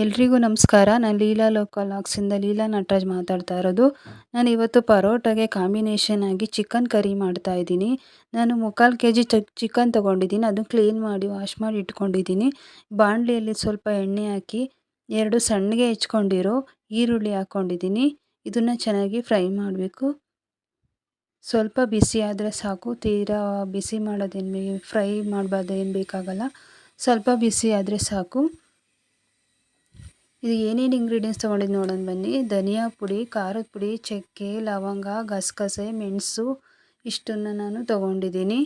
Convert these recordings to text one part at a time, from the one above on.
ಎಲ್ರಿಗೂ ನಮಸ್ಕಾರ. ನಾನು ಲೀಲಾ ಲೋಕಲ್ ವ್ಲಾಗ್ಸಿಂದ ಲೀಲಾ ನಟರಾಜ್ ಮಾತಾಡ್ತಾ ಇರೋದು. ನಾನು ಇವತ್ತು ಪರೋಟಾಗೆ ಕಾಂಬಿನೇಷನ್ ಆಗಿ ಚಿಕನ್ ಕರಿ ಮಾಡ್ತಾ ಇದ್ದೀನಿ. ನಾನು 3/4 ಕೆಜಿ ಚಿಕನ್ ತೊಗೊಂಡಿದ್ದೀನಿ. ಅದು ಕ್ಲೀನ್ ಮಾಡಿ ವಾಶ್ ಮಾಡಿ ಇಟ್ಕೊಂಡಿದ್ದೀನಿ. ಬಾಣಲಿಯಲ್ಲಿ ಸ್ವಲ್ಪ ಎಣ್ಣೆ ಹಾಕಿ 2 ಸಣ್ಣಗೆ ಹೆಚ್ಕೊಂಡಿರೋ ಈರುಳ್ಳಿ ಹಾಕ್ಕೊಂಡಿದ್ದೀನಿ. ಇದನ್ನು ಚೆನ್ನಾಗಿ ಫ್ರೈ ಮಾಡಬೇಕು. ಸ್ವಲ್ಪ ಬಿಸಿ ಆದರೆ ಸಾಕು, ತೀರಾ ಬಿಸಿ ಮಾಡೋದೇನು ಫ್ರೈ ಮಾಡಬಾರ್ದು, ಏನು ಬೇಕಾಗಲ್ಲ. ಸ್ವಲ್ಪ ಬಿಸಿ ಆದರೆ ಸಾಕು. ಇದು ಏನೇನು ಇಂಗ್ರೀಡಿಯೆಂಟ್ಸ್ ತೊಗೊಂಡಿದ್ದು ನೋಡೋಣ ಬನ್ನಿ. ಧನಿಯಾ ಪುಡಿ, ಖಾರದ ಪುಡಿ, ಚಕ್ಕೆ, ಲವಂಗ, ಗಸಗಸೆ, ಮೆಣಸು ಇಷ್ಟನ್ನು ನಾನು ತೊಗೊಂಡಿದ್ದೀನಿ.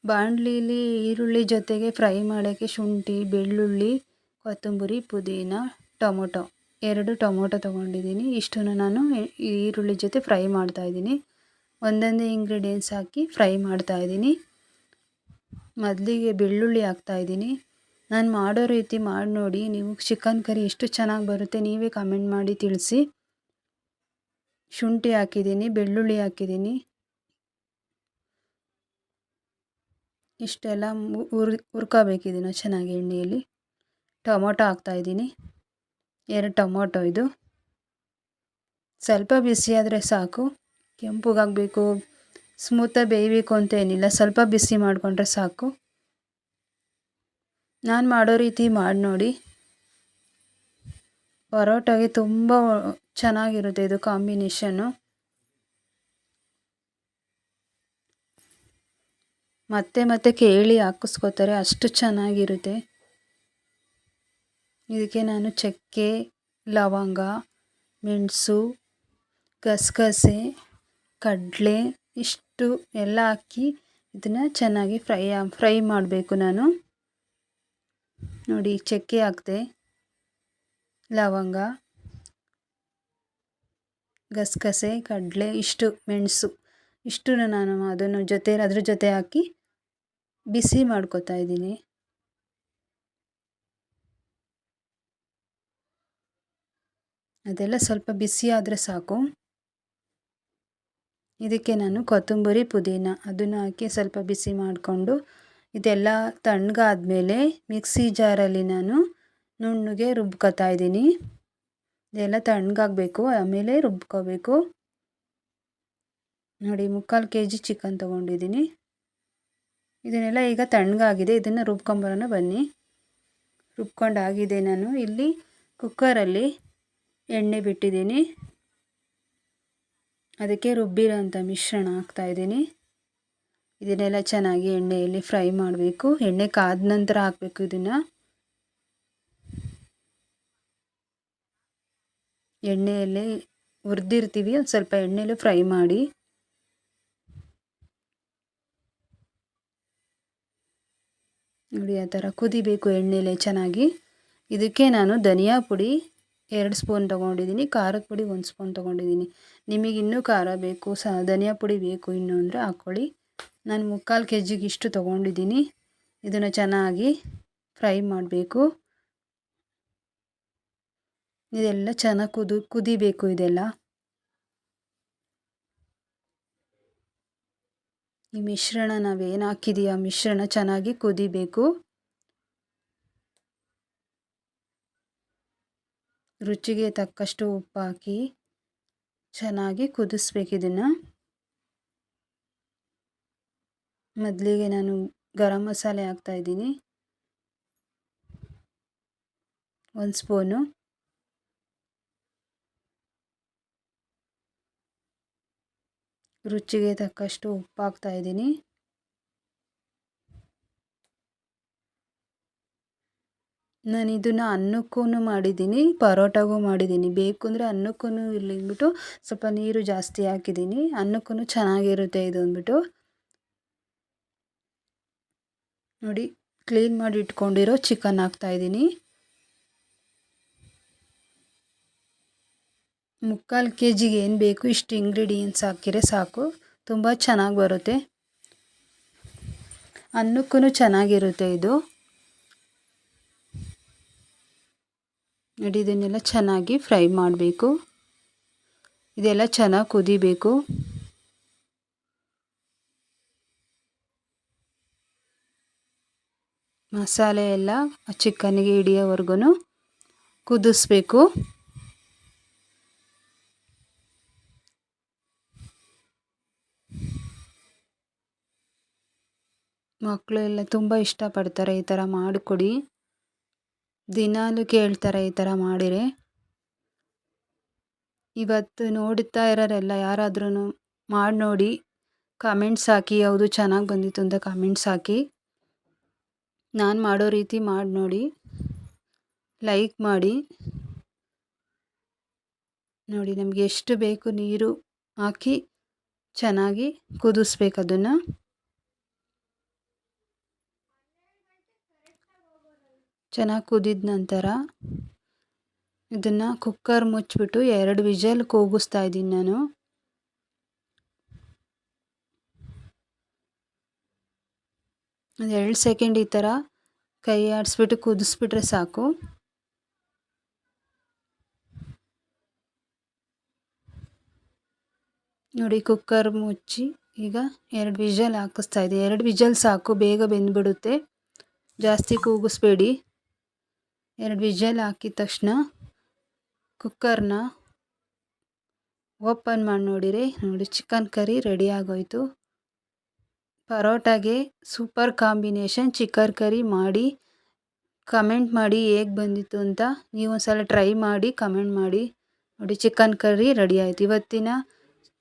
ಬಾಣಲಿಲಿ ಈರುಳ್ಳಿ ಜೊತೆಗೆ ಫ್ರೈ ಮಾಡೋಕ್ಕೆ ಶುಂಠಿ, ಬೆಳ್ಳುಳ್ಳಿ, ಕೊತ್ತಂಬರಿ, ಪುದೀನ, ಟೊಮೊಟೊ 2 ಟೊಮೊಟೊ ತೊಗೊಂಡಿದ್ದೀನಿ. ಇಷ್ಟನ್ನು ನಾನು ಈರುಳ್ಳಿ ಜೊತೆ ಫ್ರೈ ಮಾಡ್ತಾಯಿದ್ದೀನಿ. ಒಂದೊಂದೇ ಇಂಗ್ರೀಡಿಯೆಂಟ್ಸ್ ಹಾಕಿ ಫ್ರೈ ಮಾಡ್ತಾಯಿದ್ದೀನಿ. ಮೊದಲಿಗೆ ಬೆಳ್ಳುಳ್ಳಿ ಹಾಕ್ತಾಯಿದ್ದೀನಿ. ನಾನು ಮಾಡೋ ರೀತಿ ಮಾಡಿ ನೋಡಿ. ನೀವು ಚಿಕನ್ ಕರಿ ಎಷ್ಟು ಚೆನ್ನಾಗಿ ಬರುತ್ತೆ ನೀವೇ ಕಮೆಂಟ್ ಮಾಡಿ ತಿಳಿಸಿ. ಶುಂಠಿ ಹಾಕಿದ್ದೀನಿ, ಬೆಳ್ಳುಳ್ಳಿ ಹಾಕಿದ್ದೀನಿ. ಇಷ್ಟೆಲ್ಲ ಹುರ್ಕೋಬೇಕಿದ್ದೀನಿ ಚೆನ್ನಾಗಿ ಎಣ್ಣೆಯಲ್ಲಿ. ಟೊಮೊಟೊ ಹಾಕ್ತಾಯಿದ್ದೀನಿ, 2 ಟೊಮೊಟೊ. ಇದು ಸ್ವಲ್ಪ ಬಿಸಿ ಆದರೆ ಸಾಕು. ಕೆಂಪುಗಾಗಬೇಕು, ಸ್ಮೂತಾಗಿ ಬೇಯಬೇಕು ಅಂತ ಏನಿಲ್ಲ, ಸ್ವಲ್ಪ ಬಿಸಿ ಮಾಡಿಕೊಂಡ್ರೆ ಸಾಕು. ನಾನು ಮಾಡೋ ರೀತಿ ಮಾಡಿ ನೋಡಿ. ಪರೋಟಾಗೆ ತುಂಬ ಚೆನ್ನಾಗಿರುತ್ತೆ ಇದು ಕಾಂಬಿನೇಷನ್ನು. ಮತ್ತೆ ಮತ್ತೆ ಕೇಳಿ ಹಾಕಿಸ್ಕೋತಾರೆ, ಅಷ್ಟು ಚೆನ್ನಾಗಿರುತ್ತೆ. ಇದಕ್ಕೆ ನಾನು ಚಕ್ಕೆ, ಲವಂಗ, ಮೆಣಸು, ಗಸಗಸೆ, ಕಡಲೆ ಇಷ್ಟು ಎಲ್ಲ ಹಾಕಿ ಇದನ್ನು ಚೆನ್ನಾಗಿ ಫ್ರೈ ಮಾಡಬೇಕು. ನಾನು ನೋಡಿ ಚಕ್ಕೆ ಹಾಕಿದೆ, ಲವಂಗ, ಗಸಗಸೆ, ಕಡಲೆ, ಇಷ್ಟು ಮೆಣಸು ಇಷ್ಟನ್ನು ನಾನು ಅದ್ರ ಜೊತೆ ಹಾಕಿ ಬಿಸಿ ಮಾಡ್ಕೊತಾ ಇದ್ದೀನಿ. ಅದೆಲ್ಲ ಸ್ವಲ್ಪ ಬಿಸಿ ಆದರೆ ಸಾಕು. ಇದಕ್ಕೆ ನಾನು ಕೊತ್ತಂಬರಿ, ಪುದೀನ ಅದನ್ನು ಹಾಕಿ ಸ್ವಲ್ಪ ಬಿಸಿ ಮಾಡಿಕೊಂಡು ಇದೆಲ್ಲ ತಣ್ಣಗಾದ್ಮೇಲೆ ಮಿಕ್ಸಿ ಜಾರಲ್ಲಿ ನಾನು ನುಣ್ಣಗೆ ರುಬ್ಕೊತಾ ಇದ್ದೀನಿ. ಇದೆಲ್ಲ ತಣ್ಣಗಾಗಬೇಕು, ಆಮೇಲೆ ರುಬ್ಕೋಬೇಕು. ನೋಡಿ 3/4 ಕೆಜಿ ಚಿಕನ್ ತೊಗೊಂಡಿದ್ದೀನಿ. ಇದನ್ನೆಲ್ಲ ಈಗ ತಣ್ಣಗಾಗಿದೆ. ಇದನ್ನು ರುಬ್ಕೊಂಬರೋಣ ಬನ್ನಿ. ರುಬ್ಕೊಂಡಾಗಿದೆ. ನಾನು ಇಲ್ಲಿ ಕುಕ್ಕರಲ್ಲಿ ಎಣ್ಣೆ ಬಿಟ್ಟಿದ್ದೀನಿ. ಅದಕ್ಕೆ ರುಬ್ಬಿರೋಂಥ ಮಿಶ್ರಣ ಹಾಕ್ತಾಯಿದ್ದೀನಿ. ಇದನ್ನೆಲ್ಲ ಚೆನ್ನಾಗಿ ಎಣ್ಣೆಯಲ್ಲಿ ಫ್ರೈ ಮಾಡಬೇಕು. ಎಣ್ಣೆ ಕಾದ ನಂತರ ಹಾಕಬೇಕು. ಇದನ್ನು ಎಣ್ಣೆಯಲ್ಲೇ ಹುರಿದಿರ್ತೀವಿ, ಒಂದು ಸ್ವಲ್ಪ ಎಣ್ಣೆಯಲ್ಲೂ ಫ್ರೈ ಮಾಡಿ. ನೋಡಿ ಆ ಥರ ಕುದಿಬೇಕು ಎಣ್ಣೆಲೆ ಚೆನ್ನಾಗಿ. ಇದಕ್ಕೆ ನಾನು ಧನಿಯಾ ಪುಡಿ 2 ಸ್ಪೂನ್ ತೊಗೊಂಡಿದ್ದೀನಿ, ಖಾರದ ಪುಡಿ 1 ಸ್ಪೂನ್ ತೊಗೊಂಡಿದ್ದೀನಿ. ನಿಮಗೆ ಇನ್ನೂ ಖಾರ ಬೇಕು, ಧನಿಯಾ ಪುಡಿ ಬೇಕು ಇನ್ನೂ ಅಂದರೆ ಹಾಕ್ಕೊಳ್ಳಿ. ನಾನು 3/4 ಕೆಜಿಗೆ ಇಷ್ಟು ತೊಗೊಂಡಿದ್ದೀನಿ. ಇದನ್ನು ಚೆನ್ನಾಗಿ ಫ್ರೈ ಮಾಡಬೇಕು. ಇದೆಲ್ಲ ಚೆನ್ನಾಗಿ ಕುದಿಬೇಕು. ಇದೆಲ್ಲ ಈ ಮಿಶ್ರಣ ನಾವೇನು ಹಾಕಿದೀವಿ ಆ ಮಿಶ್ರಣ ಚೆನ್ನಾಗಿ ಕುದಿಬೇಕು. ರುಚಿಗೆ ತಕ್ಕಷ್ಟು ಉಪ್ಪು ಹಾಕಿ ಚೆನ್ನಾಗಿ ಕುದಿಸ್ಬೇಕು. ಇದನ್ನು ಮೊದಲಿಗೆ ನಾನು ಗರಂ ಮಸಾಲೆ ಹಾಕ್ತಾಯಿದ್ದೀನಿ, 1 ಸ್ಪೂನು. ರುಚಿಗೆ ತಕ್ಕಷ್ಟು ಉಪ್ಪು ಹಾಕ್ತಾಯಿದ್ದೀನಿ. ನಾನು ಇದನ್ನು ಅನ್ನಕ್ಕೂ ಮಾಡಿದ್ದೀನಿ, ಪರೋಟಾಗೂ ಮಾಡಿದ್ದೀನಿ. ಬೇಕು ಅಂದರೆ ಅನ್ನಕ್ಕೂ ಇಲ್ಲಿ ಅಂದ್ಬಿಟ್ಟು ಸ್ವಲ್ಪ ನೀರು ಜಾಸ್ತಿ ಹಾಕಿದ್ದೀನಿ. ಅನ್ನಕ್ಕೂ ಚೆನ್ನಾಗಿರುತ್ತೆ ಇದು ಅಂದ್ಬಿಟ್ಟು. ನೋಡಿ ಕ್ಲೀನ್ ಮಾಡಿ ಇಟ್ಕೊಂಡಿರೋ ಚಿಕನ್ ಹಾಕ್ತಾಯಿದ್ದೀನಿ. 3/4 ಕೆಜಿಗೆ ಏನು ಬೇಕು ಇಷ್ಟು ಇಂಗ್ರೀಡಿಯೆಂಟ್ಸ್ ಹಾಕಿದ್ರೆ ಸಾಕು, ತುಂಬ ಚೆನ್ನಾಗಿ ಬರುತ್ತೆ. ಅನ್ನಕ್ಕೂ ಚೆನ್ನಾಗಿರುತ್ತೆ ಇದು. ನೋಡಿ ಇದನ್ನೆಲ್ಲ ಚೆನ್ನಾಗಿ ಫ್ರೈ ಮಾಡಬೇಕು. ಇದೆಲ್ಲ ಚೆನ್ನಾಗಿ ಕುದಿಬೇಕು. ಮಸಾಲೆ ಎಲ್ಲ ಚಿಕನ್ನಿಗೆ ಹಿಡಿಯೋವರೆಗೂ ಕುದಿಸ್ಬೇಕು. ಮಕ್ಕಳು ಎಲ್ಲ ತುಂಬ ಇಷ್ಟಪಡ್ತಾರೆ ಈ ಥರ ಮಾಡಿಕೊಡಿ. ದಿನಾಲೂ ಕೇಳ್ತಾರೆ ಈ ಥರ ಮಾಡಿರೆ. ಇವತ್ತು ನೋಡುತ್ತಾ ಇರೋರೆಲ್ಲ ಯಾರಾದ್ರೂ ಮಾಡಿ ನೋಡಿ ಕಾಮೆಂಟ್ಸ್ ಹಾಕಿ, ಯಾವುದು ಚೆನ್ನಾಗಿ ಬಂದಿತ್ತು ಅಂತ ಕಾಮೆಂಟ್ಸ್ ಹಾಕಿ. ನಾನು ಮಾಡೋ ರೀತಿ ಮಾಡಿ ನೋಡಿ, ಲೈಕ್ ಮಾಡಿ. ನೋಡಿ ನಮಗೆ ಎಷ್ಟು ಬೇಕು ನೀರು ಹಾಕಿ ಚೆನ್ನಾಗಿ ಕುದಿಸ್ಬೇಕು ಅದನ್ನು. ಚೆನ್ನಾಗಿ ಕುದಿದ ನಂತರ ಇದನ್ನು ಕುಕ್ಕರ್ ಮುಚ್ಚಿಬಿಟ್ಟು 2 ವಿಷಲ್ ಕೂಗಿಸ್ತಾ ಇದ್ದೀನಿ ನಾನು. ಒಂದು 2 ಸೆಕೆಂಡ್ ಈ ಥರ ಕೈ ಆಡಿಸ್ಬಿಟ್ಟು ಕುದಿಸ್ಬಿಟ್ರೆ ಸಾಕು. ನೋಡಿ ಕುಕ್ಕರ್ ಮುಚ್ಚಿ ಈಗ 2 ವಿಷಲ್ ಹಾಕಿಸ್ತಾ ಇದೆ. 2 ವಿಷಲ್ ಸಾಕು, ಬೇಗ ಬೆಂದ್ಬಿಡುತ್ತೆ. ಜಾಸ್ತಿ ಕೂಗಿಸ್ಬೇಡಿ. 2 ವಿಷಲ್ ಹಾಕಿದ ತಕ್ಷಣ ಕುಕ್ಕರ್ನ ಓಪನ್ ಮಾಡಿ ನೋಡಿರಿ. ನೋಡಿ ಚಿಕನ್ ಕರಿ ರೆಡಿ ಆಗೋಯ್ತು. ಪರೋಟಾಗೆ ಸೂಪರ್ ಕಾಂಬಿನೇಷನ್ ಚಿಕನ್ ಕರಿ. ಮಾಡಿ ಕಮೆಂಟ್ ಮಾಡಿ ಹೇಗೆ ಬಂದಿತ್ತು ಅಂತ. ನೀವು ಒಂದ್ಸಲ ಟ್ರೈ ಮಾಡಿ ಕಮೆಂಟ್ ಮಾಡಿ. ನೋಡಿ ಚಿಕನ್ ಕರಿ ರೆಡಿ ಆಯಿತು. ಇವತ್ತಿನ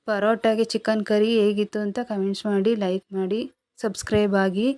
ಪರೋಟಾಗೆ ಚಿಕನ್ ಕರಿ ಹೇಗಿತ್ತು ಅಂತ ಕಮೆಂಟ್ಸ್ ಮಾಡಿ, ಲೈಕ್ ಮಾಡಿ, ಸಬ್ಸ್ಕ್ರೈಬ್ ಆಗಿ.